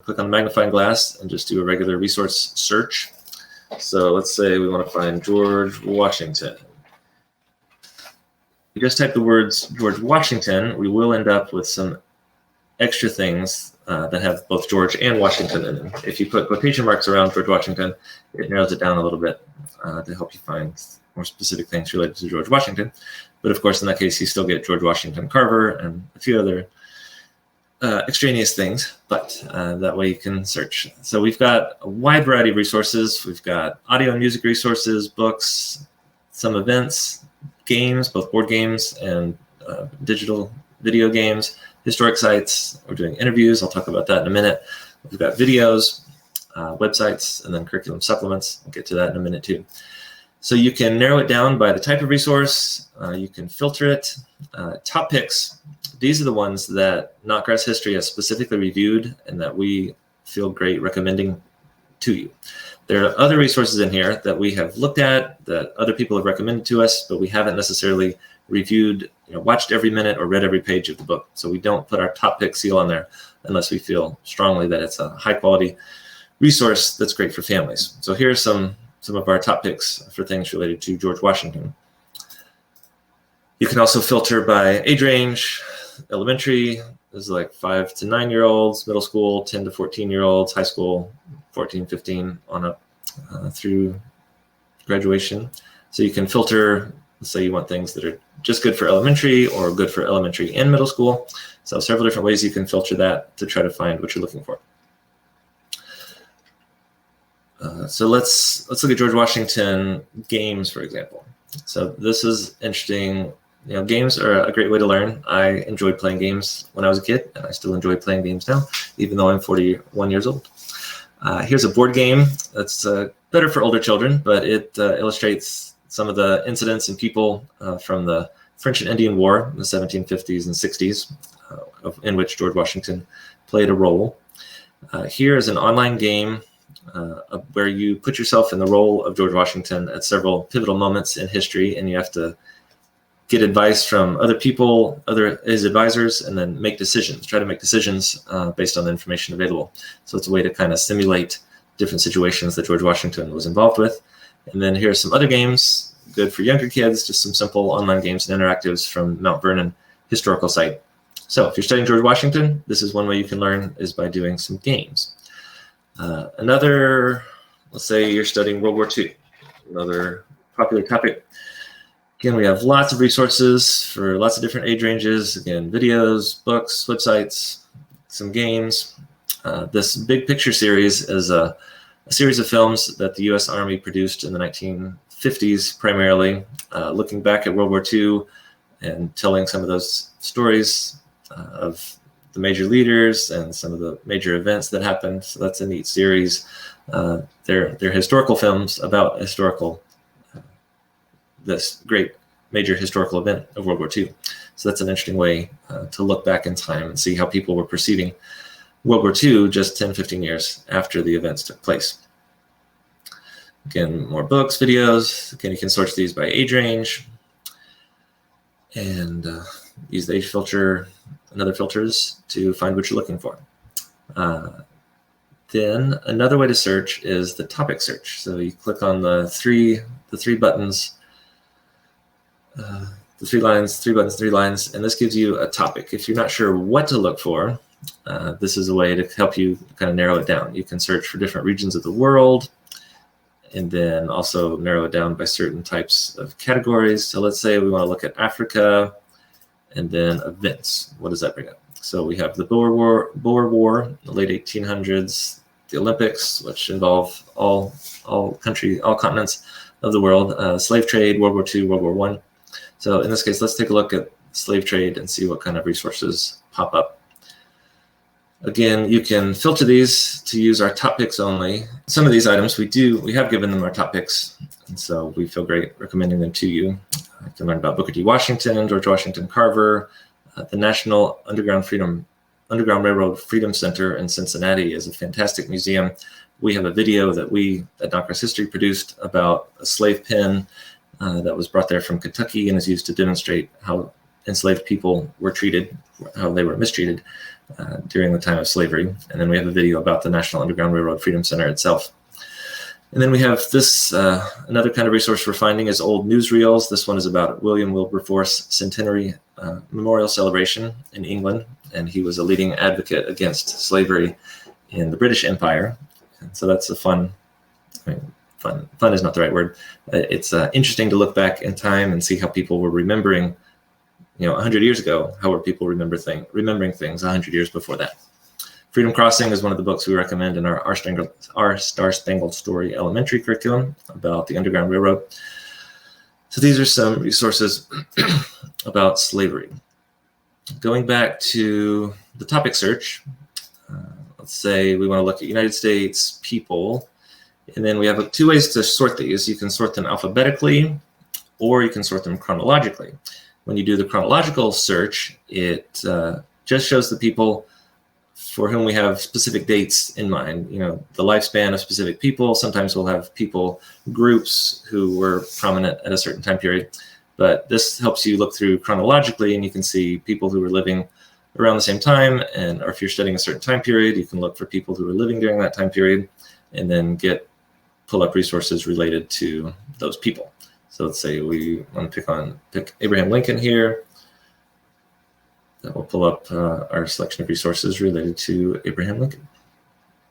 click on the magnifying glass and just do a regular resource search. So let's say we want to find George Washington. You just type the words George Washington, we will end up with some extra things that have both George and Washington in them. If you put quotation marks around George Washington, it narrows it down a little bit to help you find more specific things related to George Washington. But of course, in that case, you still get George Washington Carver and a few other extraneous things, but that way you can search. So we've got a wide variety of resources. We've got audio and music resources, books, some events, games, both board games and digital video games, historic sites. We're doing interviews. I'll talk about that in a minute. We've got videos, websites, and then curriculum supplements. I'll get to that in a minute too. So you can narrow it down by the type of resource. You can filter it. Top picks. These are the ones that Knotgrass History has specifically reviewed and that we feel great recommending to you. There are other resources in here that we have looked at, that other people have recommended to us, but we haven't necessarily reviewed, watched every minute or read every page of the book. So we don't put our top pick seal on there unless we feel strongly that it's a high quality resource that's great for families. So here's some of our top picks for things related to George Washington. You can also filter by age range. Elementary is like 5 to 9 year olds, middle school 10 to 14 year olds, high school 14, 15 on up through graduation. So you can filter, let's say you want things that are just good for elementary or good for elementary and middle school. So several different ways you can filter that to try to find what you're looking for. So let's look at George Washington games, for example. So this is interesting. Games are a great way to learn. I enjoyed playing games when I was a kid, and I still enjoy playing games now, even though I'm 41 years old. Here's a board game that's better for older children, but it illustrates some of the incidents and people from the French and Indian War in the 1750s and 60s, in which George Washington played a role. Here is an online game where you put yourself in the role of George Washington at several pivotal moments in history, and you have to get advice from other people, his advisors, and then try to make decisions based on the information available. So it's a way to kind of simulate different situations that George Washington was involved with. And then here's some other games, good for younger kids, just some simple online games and interactives from Mount Vernon Historical Site. So if you're studying George Washington, this is one way you can learn, is by doing some games. Let's say you're studying World War II, another popular topic. Again, we have lots of resources for lots of different age ranges. Again, videos, books, websites, some games. This big picture series is a series of films that the U.S. Army produced in the 1950s, primarily, looking back at World War II and telling some of those stories of the major leaders and some of the major events that happened. So that's a neat series. They're historical films about this great major historical event of World War II. So that's an interesting way to look back in time and see how people were perceiving World War II just 10, 15 years after the events took place. Again, more books, videos. Again, you can search these by age range and use the age filter and other filters to find what you're looking for. Then another way to search is the topic search. So you click on the three buttons, the three buttons, three lines, and this gives you a topic. If you're not sure what to look for, this is a way to help you kind of narrow it down. You can search for different regions of the world, and then also narrow it down by certain types of categories. So let's say we want to look at Africa, and then events. What does that bring up? So we have the Boer War, the late 1800s, the Olympics, which involve all continents of the world, slave trade, World War II, World War I. So in this case, let's take a look at slave trade and see what kind of resources pop up. Again, you can filter these to use our top picks only. Some of these items we have given them our top picks, and so we feel great recommending them to you. You can learn about Booker T. Washington, George Washington Carver. The National Underground Railroad Freedom Center in Cincinnati is a fantastic museum. We have a video that we at Knotgrass History produced about a slave pen that was brought there from Kentucky and is used to demonstrate how enslaved people were treated, how they were mistreated during the time of slavery. And then we have a video about the National Underground Railroad Freedom Center itself. And then we have this, another kind of resource we're finding is old newsreels. This one is about William Wilberforce Centenary Memorial Celebration in England. And he was a leading advocate against slavery in the British Empire. And so that's a fun is not the right word. It's interesting to look back in time and see how people were remembering, 100 years ago, how were people remembering things 100 years before that. Freedom Crossing is one of the books we recommend in our Star-Spangled Story elementary curriculum about the Underground Railroad. So these are some resources about slavery. Going back to the topic search, let's say we want to look at United States people, and then we have two ways to sort these. You can sort them alphabetically, or you can sort them chronologically. When you do the chronological search, it just shows the people for whom we have specific dates in mind, the lifespan of specific people. Sometimes we'll have people groups who were prominent at a certain time period, but this helps you look through chronologically, and you can see people who were living around the same time, or if you're studying a certain time period, you can look for people who were living during that time period, and then pull up resources related to those people. So let's say we want to pick Abraham Lincoln here. That will pull up our selection of resources related to Abraham Lincoln.